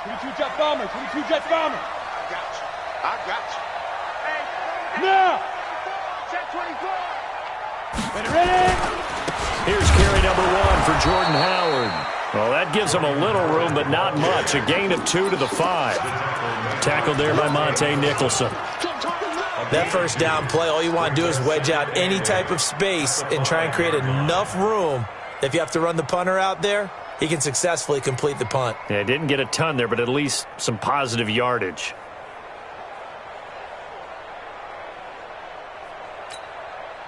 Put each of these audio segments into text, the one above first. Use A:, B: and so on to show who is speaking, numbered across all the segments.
A: 22 jet bomber, 22 jet bomber.
B: I got you.
A: Now! Jet 24. Ready?
C: Here's carry number 1 for Jordan Howard. Well, that gives him a little room, but not much. A gain of 2 to the 5. Tackled there by Monte Nicholson.
D: That first down play, all you want to do is wedge out any type of space and try and create enough room. If you have to run the punter out there, he can successfully complete the punt.
C: Yeah, didn't get a ton there, but at least some positive yardage.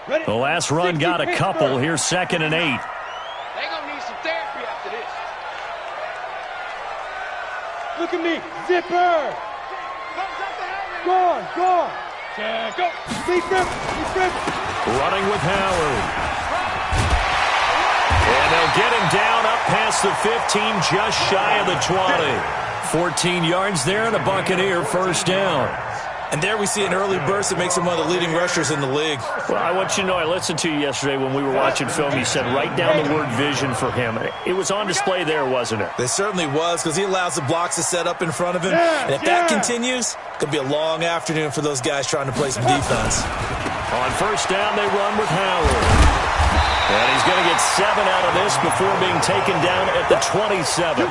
C: The last run got a couple. Here's 2nd and 8.
A: They're going to need some therapy after this. Look at me. Zipper. Go on. Go. Defense.
C: Running with Howard. And they'll get him down up past the 15, just shy of the 20. 14 yards there and a Buccaneer first down.
D: And there we see an early burst that makes him one of the leading rushers in the league.
C: Well, I want you to know, I listened to you yesterday when we were watching film. You said write down the word vision for him. It was on display there, wasn't it?
D: It certainly was, because he allows the blocks to set up in front of him. And if that continues, it could be a long afternoon for those guys trying to play some defense.
C: On first down, they run with Howard. And he's going to get 7 out of this before being taken down at the 27.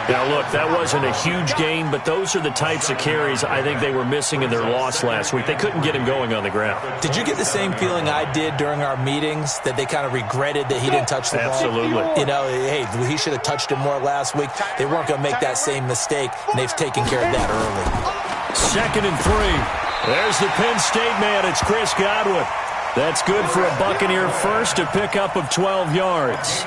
C: Now, look, that wasn't a huge gain, but those are the types of carries I think they were missing in their loss last week. They couldn't get him going on the ground.
D: Did you get the same feeling I did during our meetings, that they kind of regretted that he didn't touch the ball?
C: Absolutely.
D: You know, hey, he should have touched him more last week. They weren't going to make that same mistake, and they've taken care of that early.
C: 2nd and 3. There's the Penn State man. It's Chris Godwin. That's good for a Buccaneer first, a pickup of 12 yards.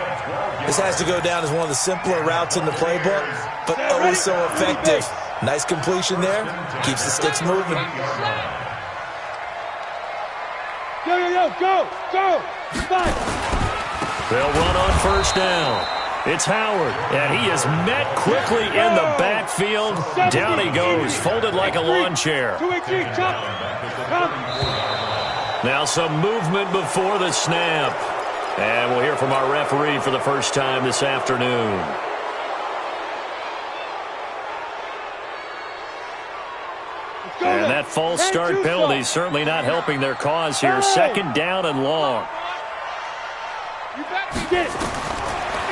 D: This has to go down as one of the simpler routes in the playbook, but always so effective. Nice completion there. Keeps the sticks moving.
A: Go. Five.
C: They'll run on first down. It's Howard, and he is met quickly in the backfield. Down he goes, folded like a lawn chair. Now some movement before the snap. And we'll hear from our referee for the first time this afternoon. And that false start penalty is certainly not helping their cause here. 2nd down and long.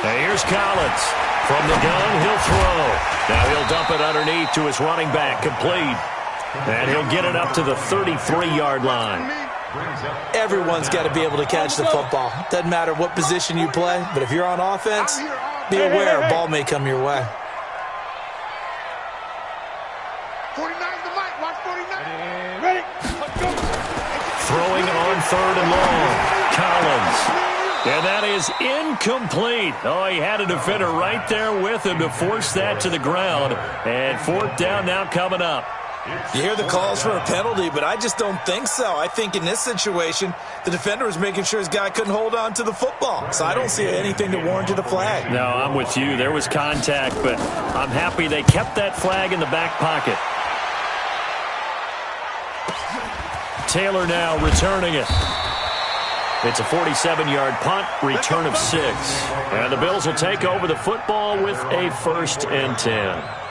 C: Now here's Collins. From the gun, he'll throw. Now he'll dump it underneath to his running back, complete. And he'll get it up to the 33-yard line.
D: Everyone's got to be able to catch the football. Doesn't matter what position you play, but if you're on offense, be aware a ball may come your way.
B: 49 the mic. Watch 49.
A: Ready.
C: Throwing on 3rd and long. Collins. And that is incomplete. Oh, he had a defender right there with him to force that to the ground. And 4th down now coming up.
D: You hear the calls for a penalty, but I just don't think so. I think in this situation, the defender was making sure his guy couldn't hold on to the football. So I don't see anything that warranted a flag.
C: No, I'm with you. There was contact, but I'm happy they kept that flag in the back pocket. Taylor now returning it. It's a 47-yard punt, return of 6. And the Bills will take over the football with a 1st and 10.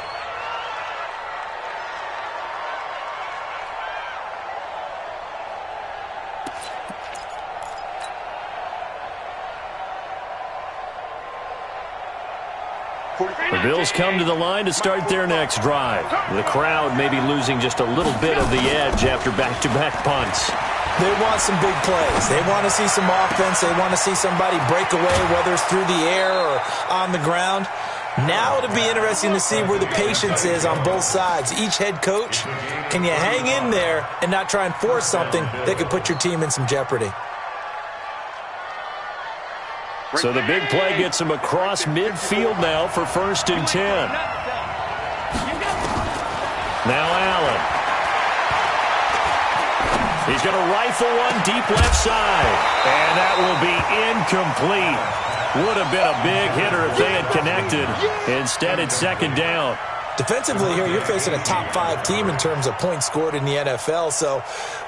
C: The Bills come to the line to start their next drive. The crowd may be losing just a little bit of the edge after back-to-back punts.
D: They want some big plays. They want to see some offense. They want to see somebody break away, whether it's through the air or on the ground. Now it'll be interesting to see where the patience is on both sides. Each head coach, can you hang in there and not try and force something that could put your team in some jeopardy?
C: So the big play gets him across midfield now for 1st and 10. Now Allen. He's going to rifle one deep left side. And that will be incomplete. Would have been a big hitter if they had connected. Instead, it's 2nd down.
D: Defensively here, you're facing a top 5 team in terms of points scored in the NFL. So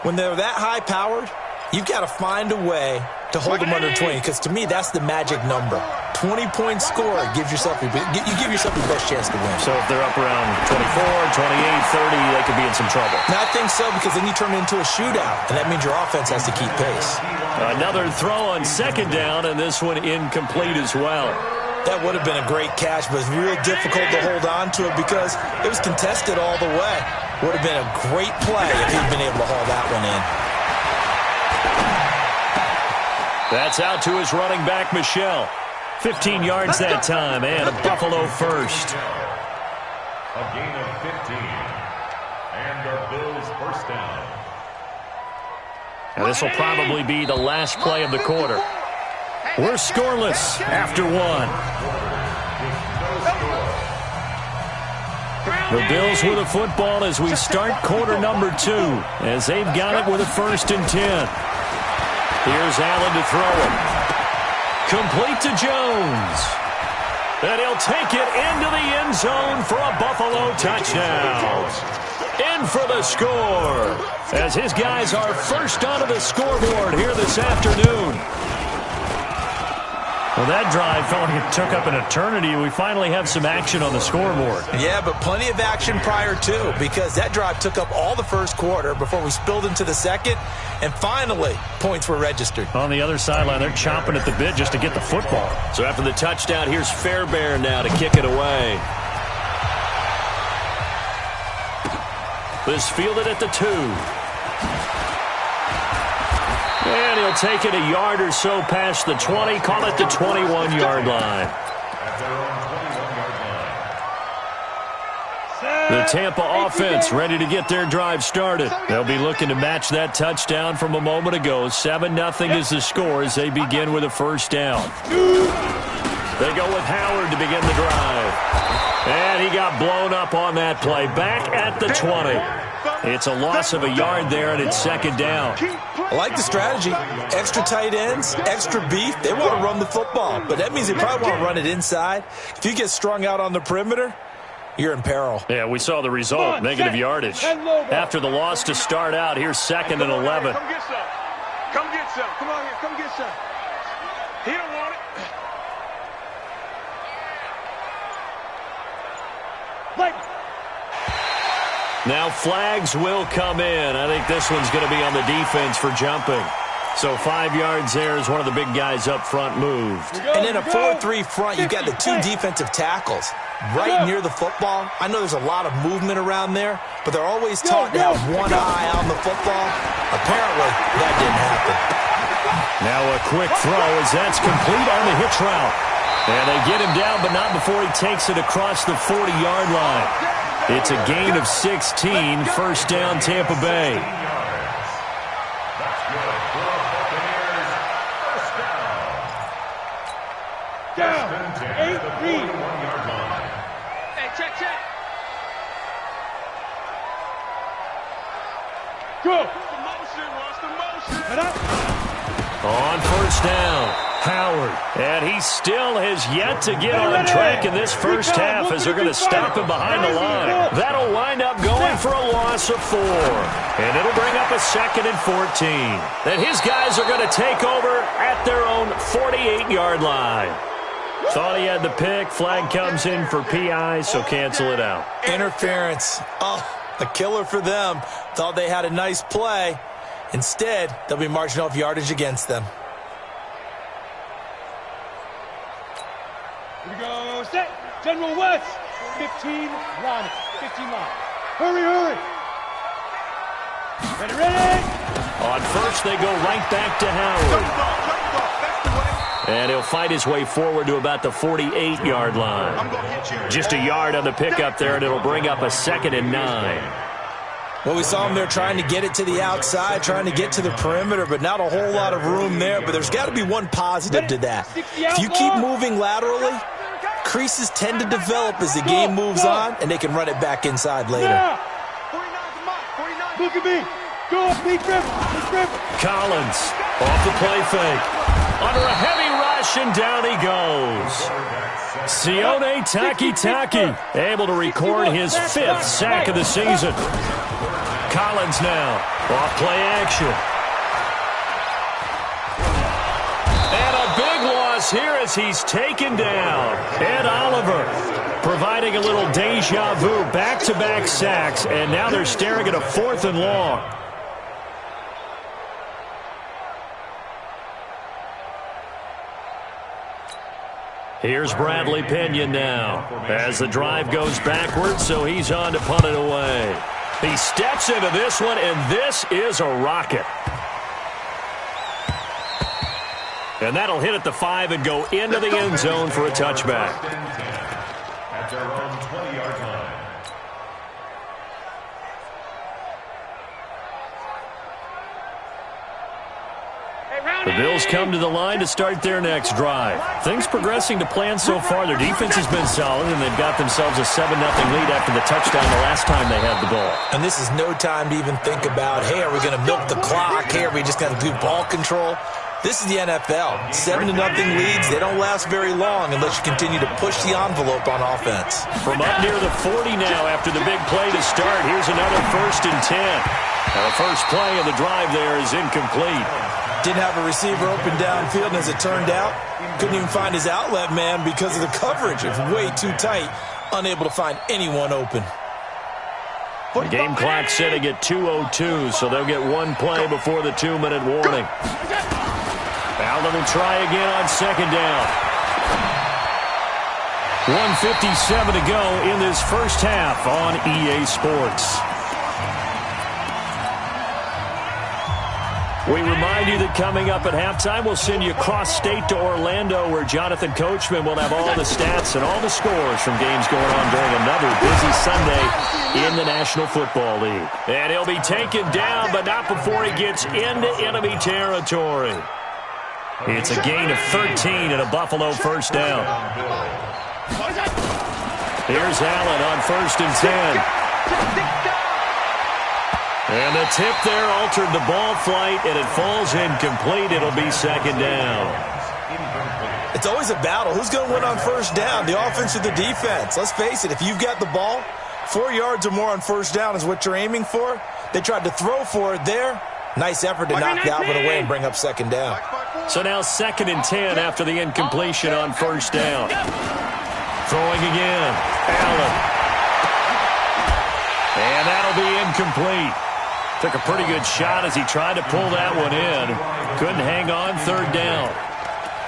D: when they're that high-powered, You've got to find a way to hold them under 20, because to me, that's the magic number. 20-point score gives yourself you give yourself the best chance to win.
C: So if they're up around 24, 28, 30, they could be in some trouble.
D: No, I think so, because then you turn it into a shootout, and that means your offense has to keep pace.
C: Another throw on second down, and this one incomplete as well.
D: That would have been a great catch, but it's real difficult to hold on to it because it was contested all the way. Would have been a great play if he'd been able to haul that one in.
C: That's out to his running back, Michel. 15 yards that time, and a Buffalo first.
E: A gain of 15, and the Bills first down.
C: Now this will probably be the last play of the quarter. We're scoreless after one. The Bills with the football as we start quarter number 2, as they've got it with a 1st and 10. Here's Allen to throw it. Complete to Jones. And he'll take it into the end zone for a Buffalo touchdown. In for the score, as his guys are first onto the scoreboard here this afternoon. Well, that drive felt like it took up an eternity, and we finally have some action on the scoreboard.
D: Yeah, but plenty of action prior to, because that drive took up all the first quarter before we spilled into the second, and finally, points were registered.
C: On the other sideline, they're chomping at the bit just to get the football. So after the touchdown, here's Fairbairn now to kick it away. This fielded at the 2. And he'll take it a yard or so past the 20, call it the 21-yard line. The Tampa offense ready to get their drive started. They'll be looking to match that touchdown from a moment ago. 7-0 is the score as they begin with a first down. They go with Howard to begin the drive. And he got blown up on that play. Back at the 20. It's a loss of a yard there, and it's second down.
D: I like the strategy. Extra tight ends, extra beef. They want to run the football, but that means they probably want to run it inside. If you get strung out on the perimeter, you're in peril.
C: Yeah, we saw the result, negative yardage. After the loss to start out, here's 2nd and 11.
B: Come get some. Come get some. Come on here. Come get some. He don't want it.
C: Now flags will come in. I think this one's going to be on the defense for jumping. So 5 yards there as one of the big guys up front moved.
D: And in a 4-3 front, you've got the 2 defensive tackles right near the football. I know there's a lot of movement around there, but they're always taught to have one eye on the football. Apparently, that didn't happen.
C: Now a quick throw as that's complete on the hitch route. And they get him down, but not before he takes it across the 40-yard line. It's a gain of 16, first down Tampa Bay.
A: Down. 8-3.
B: Hey, check.
A: Go.
B: What's the motion?
C: On first down, Howard. And he still has yet to get on track in this first half as they're going to stop him behind the line. That'll wind up going for a loss of 4. And it'll bring up a 2nd and 14. And his guys are going to take over at their own 48-yard line. Thought he had the pick. Flag comes in for PI, so cancel it out.
D: Interference. Oh, a killer for them. Thought they had a nice play. Instead, they'll be marching off yardage against them.
A: Here we go. Set. General West. 15 line. 15 line. Hurry. Ready.
C: On first, they go right back to Howard. And he'll fight his way forward to about the 48-yard line. Just a yard on the pickup there, and it'll bring up a 2nd and 9.
D: Well, we saw him there trying to get it to the outside, trying to get to the perimeter, but not a whole lot of room there. But there's got to be one positive to that. If you keep moving laterally, creases tend to develop as the game moves on, and they can run it back inside later.
A: Look at me. Go, big grip.
C: Collins off the play fake. Under a heavy rush, and down he goes. Sione Takitaki able to record his 5th sack of the season. Collins now off play action. falls here as he's taken down. Ed Oliver providing a little deja vu, back-to-back sacks, and now they're staring at a 4th and long. Here's Bradley Pinion now as the drive goes backwards, so he's on to punt it away. He steps into this one, and this is a rocket. And that'll hit at the 5 and go into the end zone for a touchback.
E: At their own 20-yard line.
C: The Bills come to the line to start their next drive. Things progressing to plan so far. Their defense has been solid, and they've got themselves a 7-0 lead after the touchdown the last time they had the ball.
D: And this is no time to even think about, hey, are we going to milk the clock? Hey, are we just going to do ball control? This is the NFL. 7-0 leads, they don't last very long unless you continue to push the envelope on offense.
C: From up near the 40 now after the big play to start, here's another 1st and 10. The first play of the drive there is incomplete.
D: Didn't have a receiver open downfield, and as it turned out, couldn't even find his outlet man because of the coverage. It's way too tight, unable to find anyone open.
C: The game clock setting at 2:02, so they'll get one play before the 2-minute warning. Allen will try again on 2nd down. 1:57 to go in this first half on EA Sports. We remind you that coming up at halftime, we'll send you cross-state to Orlando, where Jonathan Coachman will have all the stats and all the scores from games going on during another busy Sunday in the National Football League. And he'll be taken down, but not before he gets into enemy territory. It's a gain of 13 and a Buffalo 1st down. Here's Allen on 1st and 10. And the tip there altered the ball flight, and it falls incomplete. It'll be 2nd down.
D: It's always a battle. Who's going to win on 1st down, the offense or the defense? Let's face it, if you've got the ball, 4 yards or more on 1st down is what you're aiming for. They tried to throw for it there. Nice effort to knock Dalvin away and bring up 2nd down.
C: So now 2nd and 10 after the incompletion on 1st down. Throwing again. Allen. And that'll be incomplete. Took a pretty good shot as he tried to pull that one in. Couldn't hang on 3rd down.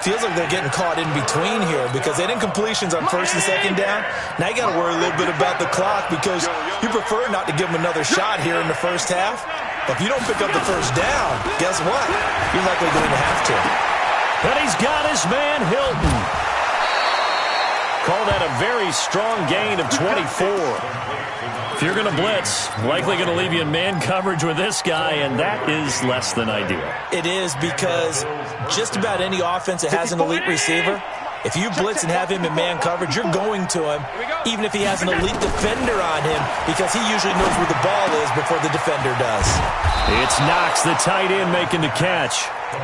D: Feels like they're getting caught in between here because they had incompletions on 1st and 2nd down. Now you got to worry a little bit about the clock because you prefer not to give them another shot here in the first half. But if you don't pick up the 1st down, guess what? You're likely going to have to.
C: But he's got his man Hilton. Call that a very strong gain of 24. If you're going to blitz, likely going to leave you in man coverage with this guy, and that is less than ideal.
D: It is because just about any offense that has an elite receiver, if you blitz and have him in man coverage, you're going to him, even if he has an elite defender on him, because he usually knows where the ball is before the defender does.
C: It's Knox, the tight end, making the catch.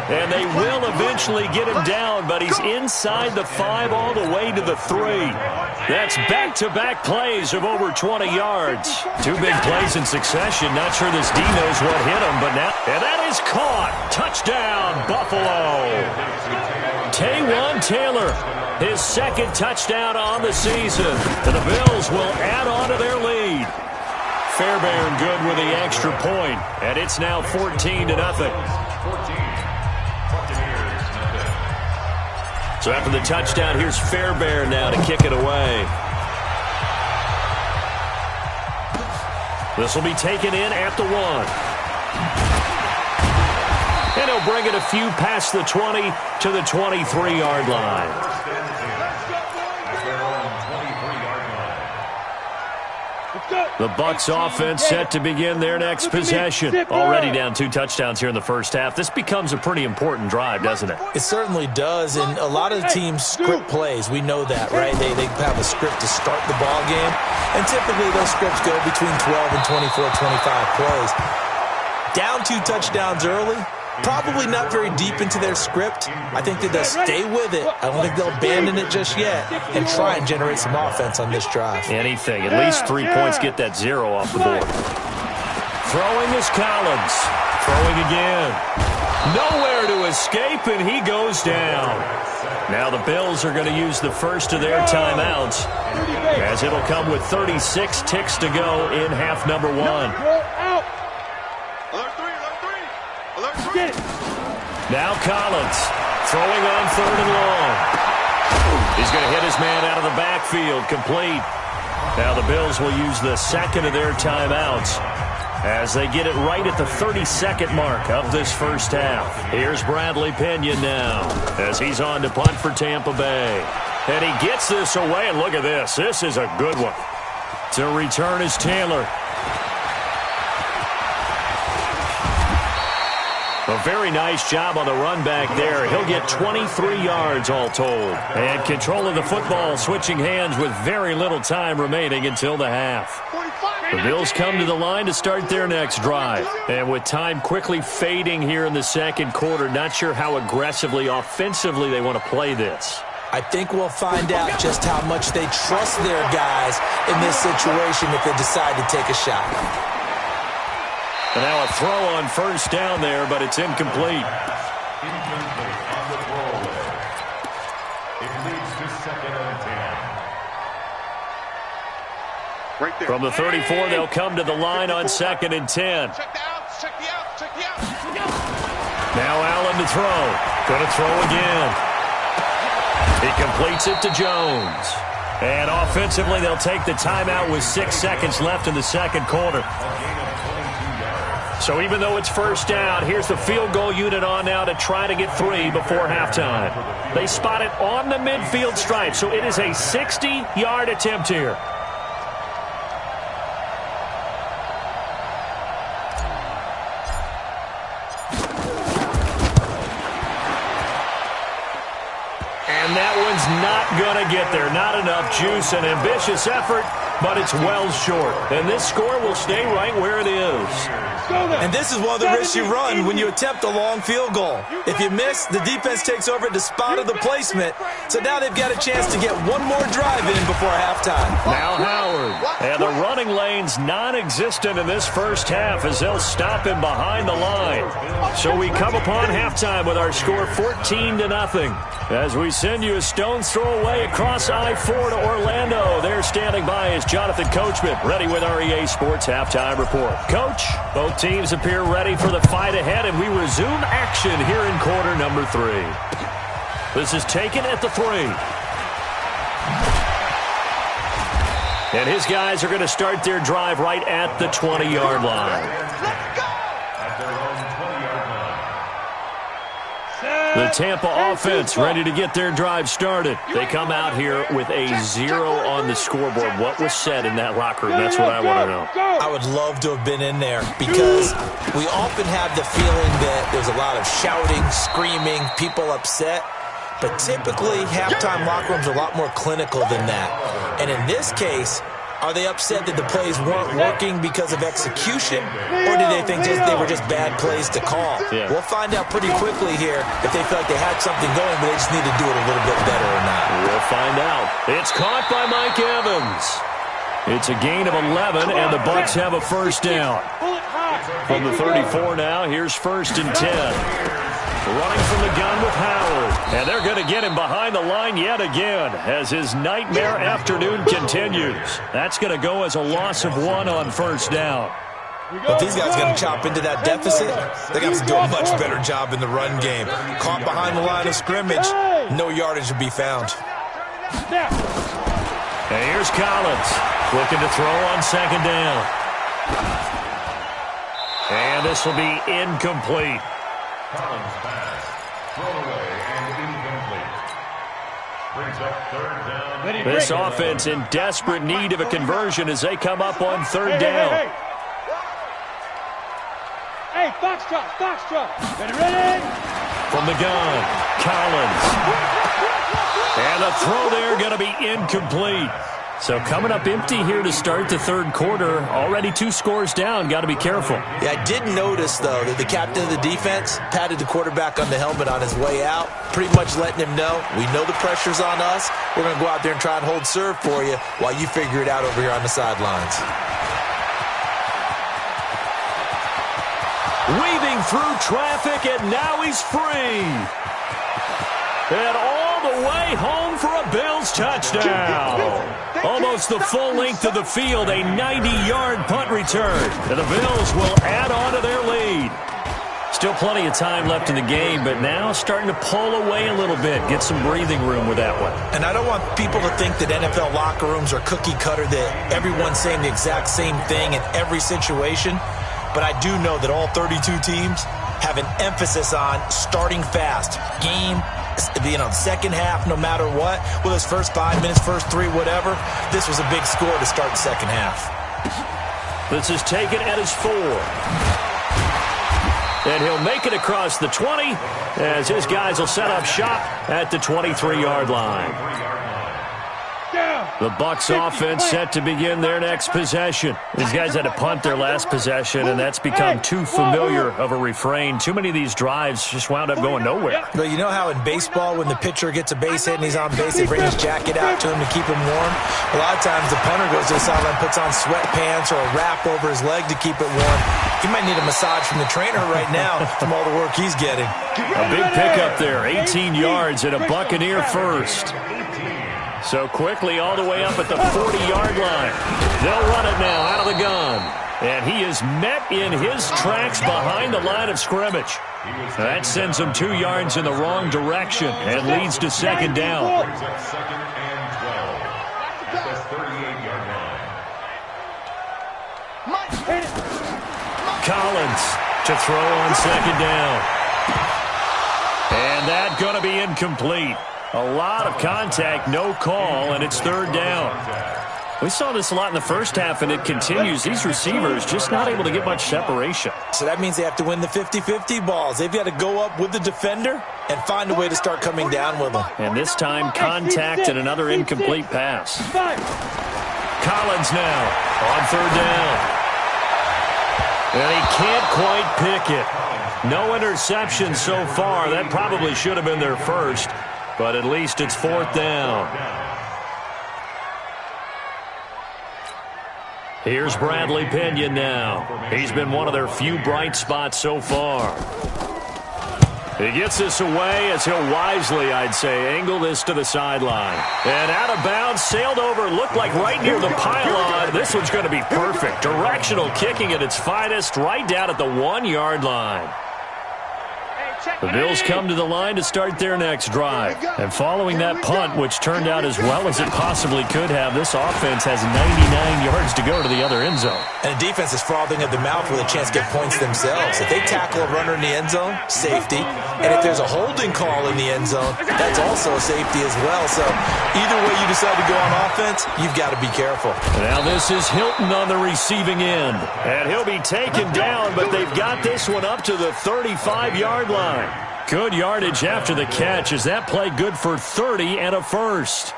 C: And they will eventually get him down, but he's inside the 5 all the way to the 3. That's back-to-back plays of over 20 yards. 2 big plays in succession. Not sure this D knows what hit him, but now... And that is caught. Touchdown, Buffalo. Taywon Taylor, his 2nd touchdown on the season. And the Bills will add on to their lead. Fairbairn good with the extra point, and it's now 14-0. So after the touchdown, here's Fairbairn now to kick it away. This will be taken in at the 1. And he'll bring it a few past the 20 to the 23-yard line. The Bucs offense set to begin their next possession. Already down 2 touchdowns here in the first half. This becomes a pretty important drive, doesn't it?
D: It certainly does, and a lot of the teams script plays. We know that, right? They have a script to start the ball game, and typically those scripts go between 12 and 24, 25 plays. Down 2 touchdowns early, probably not very deep into their script. I think that they'll stay with it. I don't think they'll abandon it just yet and try and generate some offense on this drive.
C: Anything. At least 3 points, get that 0 off the board. Throwing is Collins. Throwing again. Nowhere to escape, and he goes down. Now the Bills are going to use the first of their timeouts, as it'll come with 36 ticks to go in half number one.
B: Alert three.
C: Now Collins throwing on third and long. He's going to hit his man out of the backfield, complete. Now the Bills will use the second of their timeouts as they get it right at the 32nd mark of this first half. Here's Bradley Pinion now as he's on to punt for Tampa Bay. And he gets this away, and look at this. This is a good one. To return is Taylor. A very nice job on the run back there. He'll get 23 yards all told. And control of the football switching hands with very little time remaining until the half. The Bills come to the line to start their next drive. And with time quickly fading here in the second quarter, not sure how aggressively, offensively they want to play this.
D: I think we'll find out just how much they trust their guys in this situation if they decide to take a shot.
C: And now a throw on first down there, but it's incomplete.
E: Incomplete on the throwaway. It leads to 2nd and 10.
B: Right there.
C: From the 34, they'll come to the line on 2nd and 10.
B: Check the outs. Check the outs. Check the outs.
C: Now Allen to throw. Going to throw again. He completes it to Jones. And offensively, they'll take the timeout with 6 seconds left in the second quarter. So even though it's first down, here's the field goal unit on now to try to get 3 before halftime. They spot it on the midfield stripe, so it is a 60-yard attempt here. And that one's not going to get there. Not enough juice. An ambitious effort, but it's well short. And this score will stay right where it is.
D: And this is one of the risks you run when you attempt a long field goal. If you miss, the defense takes over at the spot of the placement. So now they've got a chance to get one more drive in before halftime.
C: Now Howard. And the running lane's non-existent in this first half as they'll stop him behind the line. So we come upon halftime with our score 14-0. As we send you a stone's throw away across I-4 to Orlando. There standing by is Jonathan Coachman, ready with our EA Sports Halftime Report. Coach, both teams appear ready for the fight ahead, and we resume action here in quarter number 3. This is taken at the 3. And his guys are going to start their drive right at the 20-yard line.
E: At their own 20-yard line.
C: The Tampa offense ready to get their drive started. They come out here with a 0 on the scoreboard. What was said in that locker room? That's what I want to know.
D: I would love to have been in there because we often have the feeling that there's a lot of shouting, screaming, people upset. But typically, halftime locker rooms are a lot more clinical than that. And in this case, are they upset that the plays weren't working because of execution, or do they think they were just bad plays to call?
C: Yeah.
D: We'll find out pretty quickly here if they feel like they had something going, but they just need to do it a little bit better or not.
C: We'll find out. It's caught by Mike Evans. It's a gain of 11, and the Bucs have a first down. From the 34 now, here's 1st and 10. Running from the gun with Howard. And they're going to get him behind the line yet again as his nightmare afternoon continues. That's going to go as a loss of 1 on first down.
D: But these guys are going to chop into that deficit. They're going to have to do a much better job in the run game. Caught behind the line of scrimmage, no yardage to be found.
C: And here's Collins looking to throw on second down. And this will be incomplete.
E: Collins pass. Thrown away and incomplete. Brings up 3rd down.
C: This offense in desperate need of a conversion as they come up on 3rd down.
A: Hey, Foxtrot. Ready?
C: From the gun, Collins. And the throw there going to be incomplete. So coming up empty here to start the 3rd quarter. Already 2 scores down. Got to be careful.
D: Yeah, I did notice, though, that the captain of the defense patted the quarterback on the helmet on his way out, pretty much letting him know, we know the pressure's on us. We're going to go out there and try and hold serve for you while you figure it out over here on the sidelines.
C: Weaving through traffic, and now he's free. And all the way home for a Bills touchdown. Almost the full length of the field, a 90-yard punt return. And the Bills will add on to their lead. Still plenty of time left in the game, but now starting to pull away a little bit, get some breathing room with that one.
D: And I don't want people to think that NFL locker rooms are cookie cutter, that everyone's saying the exact same thing in every situation. But I do know that all 32 teams have an emphasis on starting fast. Game, second half, no matter what. Well, his first 5 minutes, first 3, whatever. This was a big score to start the second half.
C: This is taken at his 4. And he'll make it across the 20 as his guys will set up shop at the 23-yard line. The Bucs offense set to begin their next possession. These guys had to punt their last possession, and that's become too familiar of a refrain. Too many of these drives just wound up going nowhere.
D: But you know how in baseball, when the pitcher gets a base hit and he's on base, they bring his jacket out to him to keep him warm? A lot of times the punter goes to the sideline, puts on sweatpants or a wrap over his leg to keep it warm. He might need a massage from the trainer right now from all the work he's getting.
C: A big pickup there, 18 yards and a Buccaneer first. So quickly all the way up at the 40-yard line. They'll run it now out of the gun. And he is met in his tracks behind the line of scrimmage. That sends him 2 yards in the wrong direction and leads to second down.
E: Second and 12 at the 38-yard line.
C: Collins to throw on second down. And that going to be incomplete. A lot of contact, no call, and it's third down. We saw this a lot in the first half, and it continues. These receivers just not able to get much separation.
D: So that means they have to win the 50-50 balls. They've got to go up with the defender and find a way to start coming down with them.
C: And this time, contact and another incomplete pass. Collins now on third down. And he can't quite pick it. No interception so far. That probably should have been their first. But at least it's fourth down. Here's Bradley Pinion now. He's been one of their few bright spots so far. He gets this away as he'll wisely, I'd say, angle this to the sideline. And out of bounds, sailed over, looked like right near the pylon. This one's going to be perfect. Directional kicking at its finest, right down at the 1-yard line. The Bills come to the line to start their next drive. And following that punt, which turned out as well as it possibly could have, this offense has 99 yards to go to the other end zone.
D: And the defense is frothing at the mouth with a chance to get points themselves. If they tackle a runner in the end zone, safety. And if there's a holding call in the end zone, that's also a safety as well. So either way you decide to go on offense, you've got to be careful.
C: Now this is Hilton on the receiving end. And he'll be taken down, but they've got this one up to the 35-yard line. Good yardage after the catch. Is that play good for 30 and a first?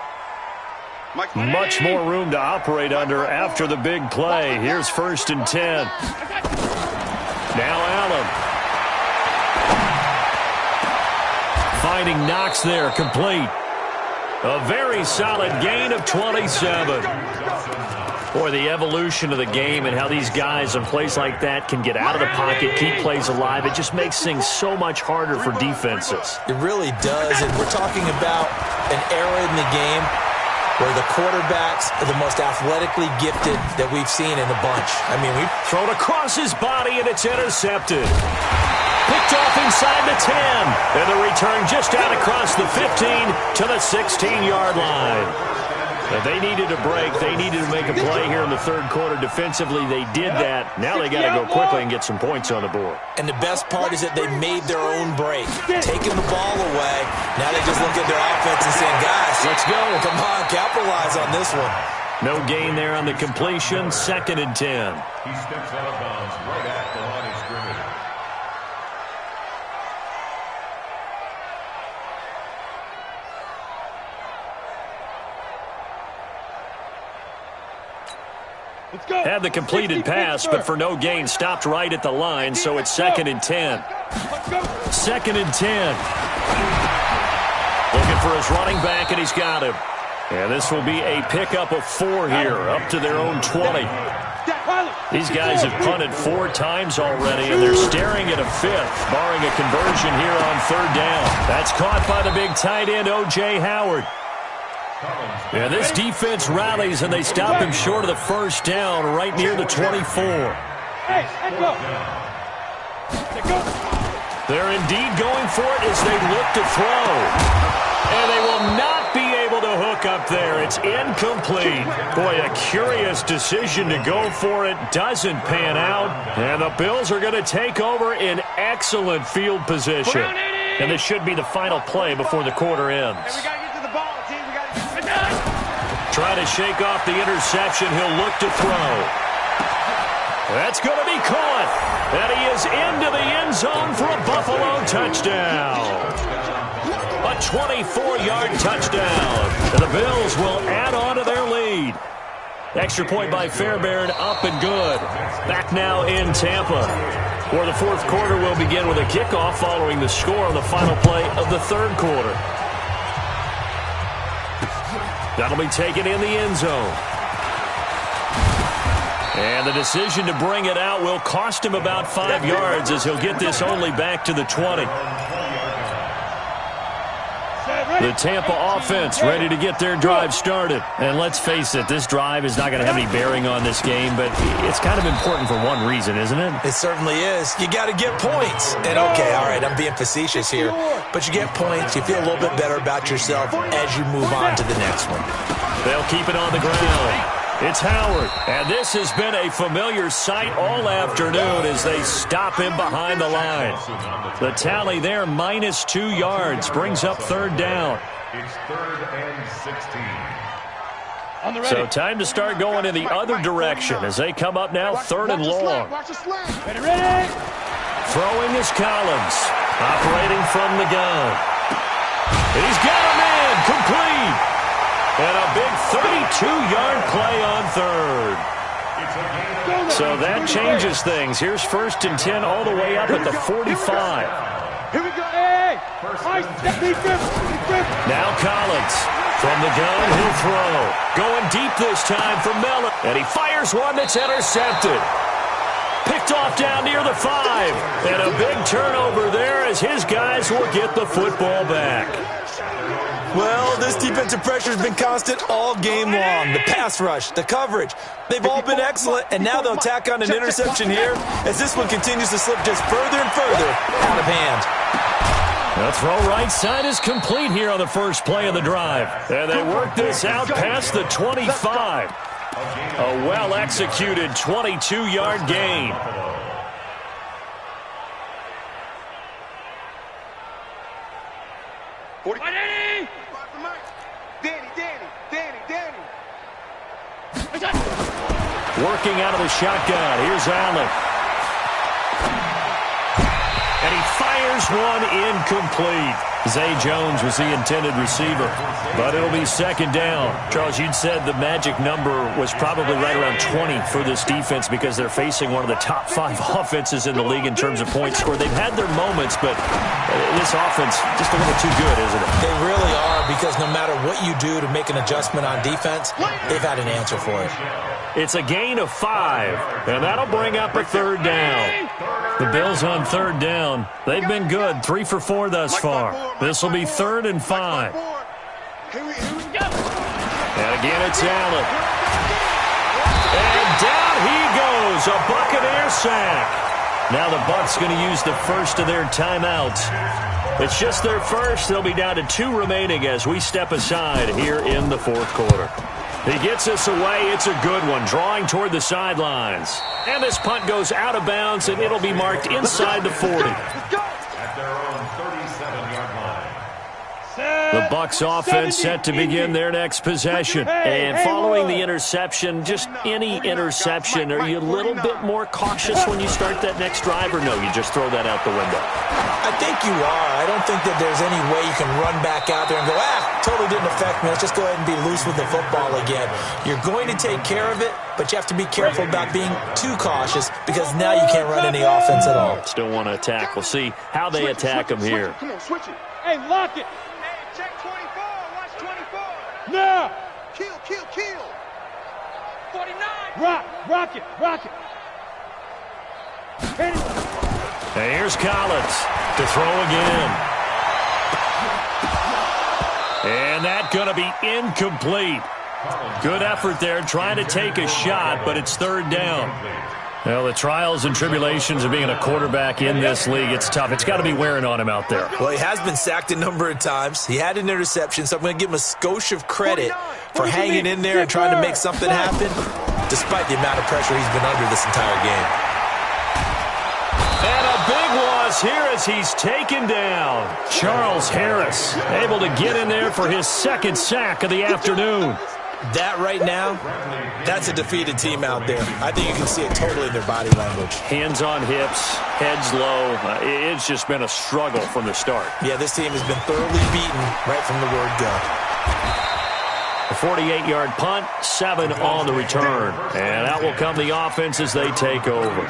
C: Much more room to operate under after the big play. Here's first and 10. Now Allen. Finding Knox there, complete. A very solid gain of 27. Boy, the evolution of the game and how these guys in plays like that can get out of the pocket, keep plays alive, it just makes things so much harder for defenses.
D: It really does, and we're talking about an era in the game where the quarterbacks are the most athletically gifted that we've seen in the bunch. I mean, we've
C: thrown across his body, and it's intercepted. Picked off inside the 10, and the return just out across the 15 to the 16-yard line. If they needed a break, they needed to make a play here in the third quarter. Defensively, they did that. Now they got to go quickly and get some points on the board.
D: And the best part is that they made their own break. Taking the ball away, now they just look at their offense and saying, guys, let's go. Come on, capitalize on this one.
C: No gain there on the completion. Second and 10.
E: He steps out of bounds right at the line of scrimmage.
C: Had the completed pass, but for no gain, stopped right at the line, so it's second and 10. Second and 10. Looking for his running back, and he's got him. And this will be a pickup of 4 here, up to their own 20. These guys have punted 4 times already, and they're staring at a 5th, barring a conversion here on 3rd down. That's caught by the big tight end, O.J. Howard. Yeah, this defense rallies, and they stop him short of the 1st down right near the 24.
A: Hey, go.
C: They're indeed going for it as they look to throw. And they will not be able to hook up there. It's incomplete. Boy, a curious decision to go for it. Doesn't pan out. And the Bills are going to take over in excellent field position. And this should be the final play before the quarter ends. Trying to shake off the interception. He'll look to throw. That's going to be caught. And he is into the end zone for a Buffalo touchdown. A 24-yard touchdown. And the Bills will add on to their lead. Extra point by Fairbairn, up and good. Back now in Tampa. For the 4th quarter, will begin with a kickoff following the score on the final play of the 3rd quarter. That'll be taken in the end zone. And the decision to bring it out will cost him about 5 yards as he'll get this only back to the 20. The Tampa offense ready to get their drive started. And let's face it, this drive is not going to have any bearing on this game, but it's kind of important for one reason, isn't it?
D: It certainly is. You got to get points. And okay, all right, I'm being facetious here, but you get points, you feel a little bit better about yourself as you move on to the next one.
C: They'll keep it on the ground. It's Howard, and this has been a familiar sight all afternoon as they stop him behind the line. The tally there, -2 yards, brings up 3rd down.
E: It's 3rd and 16.
C: So time to start going in the other direction as they come up now 3rd and long.
A: Ready.
C: Throwing is Collins, operating from the gun. And he's got him in, complete. And a big 32-yard play on 3rd. So that changes things. Here's 1st and 10 all the way up at the 45.
A: Here we go. Hey!
C: Now Collins. From the gun, he'll throw. Going deep this time for Mellon. And he fires one that's intercepted. Picked off down near the 5. And a big turnover there as his guys will get the football back.
D: Well, this defensive pressure has been constant all game long. The pass rush, the coverage, they've all been excellent, and now they'll tack on an interception here as this one continues to slip just further and further out of hand.
C: The throw right side is complete here on the first play of the drive. And they work this out past the 25. A well-executed 22-yard gain. Working out of the shotgun. Here's Allen. And he fires one incomplete. Zay Jones was the intended receiver, but it'll be 2nd down. Charles, you'd said the magic number was probably right around 20 for this defense because they're facing one of the top 5 offenses in the league in terms of points scored. They've had their moments, but this offense just a little too good, isn't it?
D: They really are, because no matter what you do to make an adjustment on defense, they've had an answer for it.
C: It's a gain of 5, and that'll bring up a 3rd down. The Bills on 3rd down. They've been good, 3 for 4 thus far. This will be 3rd and 5. And again, it's Allen. And down he goes, a Buccaneer sack. Now the Bucs going to use the first of their timeouts. It's just their first. They'll be down to 2 remaining as we step aside here in the 4th quarter. He gets us away. It's a good one, drawing toward the sidelines. And this punt goes out of bounds, and it'll be marked inside the 40.
E: At their own 37-yard line.
C: The Bucs offense set to begin their next possession. And following the interception, just any interception, are you a little bit more cautious when you start that next drive, or no, you just throw that out the window?
D: I think you are. I don't think that there's any way you can run back out there and go, totally didn't affect me. Let's just go ahead and be loose with the football again. You're going to take care of it, but you have to be careful about being too cautious because now you can't run any offense at all.
C: Still want to attack. We'll see how they attack them here.
A: Come on, switch it. Hey, lock it.
B: Hey, check 24. Watch 24.
A: Now.
B: Kill.
A: 49. Rock it.
C: And here's Collins to throw again. And that's going to be incomplete. Good effort there trying to take a shot, but it's third down. Well, the trials and tribulations of being a quarterback in this league, it's tough. It's got to be wearing on him out there.
D: Well, he has been sacked a number of times. He had an interception, so I'm going to give him a skosh of credit for hanging in there and trying to make something happen, despite the amount of pressure he's been under this entire game.
C: And a big loss here as he's taken down. Charles Harris able to get in there for his second sack of the afternoon.
D: That right now, that's a defeated team out there. I think you can see it totally in their body language.
C: Hands on hips, heads low. It's just been a struggle from the start.
D: Yeah, this team has been thoroughly beaten right from the word go.
C: A 48-yard punt, 7 on the return. And out will come the offense as they take over.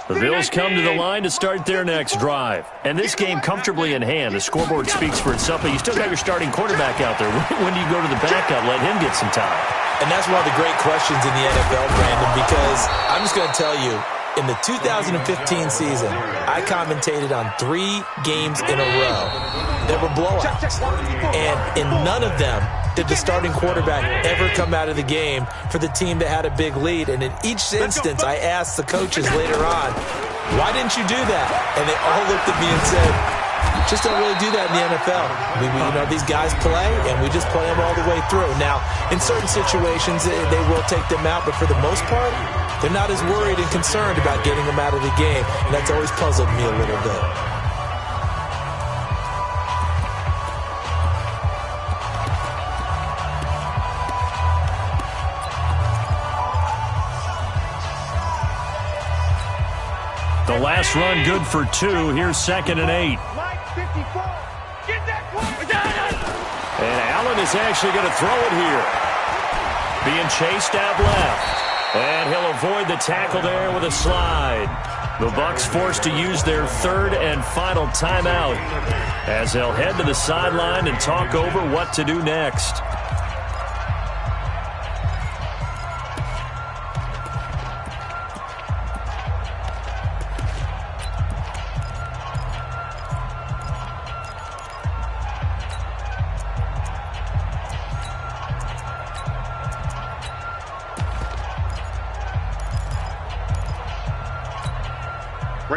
C: The Bills come to the line to start their next drive. And this game comfortably in hand. The scoreboard speaks for itself, but you still got your starting quarterback out there. When do you go to the backup, let him get some time?
D: And that's one of the great questions in the NFL, Brandon, because I'm just going to tell you, in the 2015 season, I commentated on 3 games in a row that were blowouts. And in none of them did the starting quarterback ever come out of the game for the team that had a big lead. And in each instance, I asked the coaches later on, why didn't you do that? And they all looked at me and said, just don't really do that in the NFL. These guys play, and we just play them all the way through. Now, in certain situations, they will take them out, but for the most part, they're not as worried and concerned about getting them out of the game, and that's always puzzled me a little bit.
C: The last run good for 2. Here's 2nd and 8. And Allen is actually going to throw it here. Being chased out left. And he'll avoid the tackle there with a slide. The Bucs forced to use their 3rd and final timeout as they'll head to the sideline and talk over what to do next.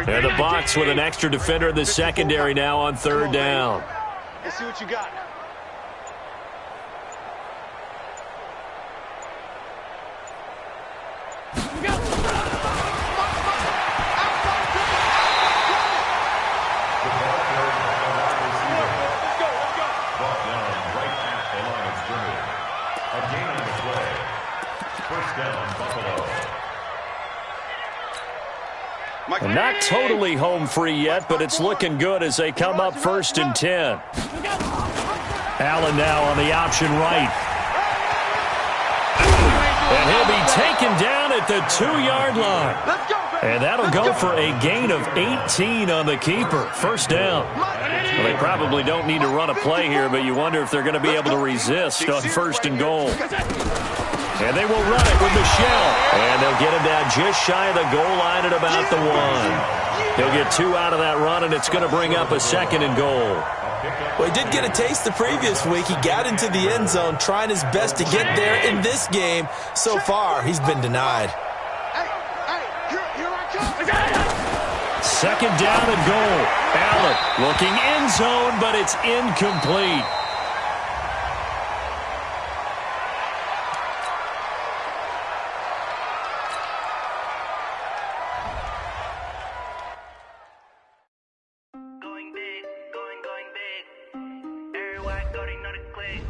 C: And the Bucs with an extra defender in the secondary now on 3rd down.
B: Let's see what you got.
C: And not totally home free yet, but it's looking good as they come up 1st and 10. Allen now on the option right. And he'll be taken down at the 2-yard line. And that'll go for a gain of 18 on the keeper. 1st down. Well, they probably don't need to run a play here, but you wonder if they're going to be able to resist on 1st and goal. And they will run it with Michelle. And they'll get him down just shy of the goal line at about the 1. He'll get 2 out of that run, and it's going to bring up a 2nd and goal.
D: Well, he did get a taste the previous week. He got into the end zone trying his best to get there in this game. So far, he's been denied.
C: 2nd down and goal. Allen looking end zone, but it's incomplete.
F: Going big, going big. Everywhere I go, they know the click.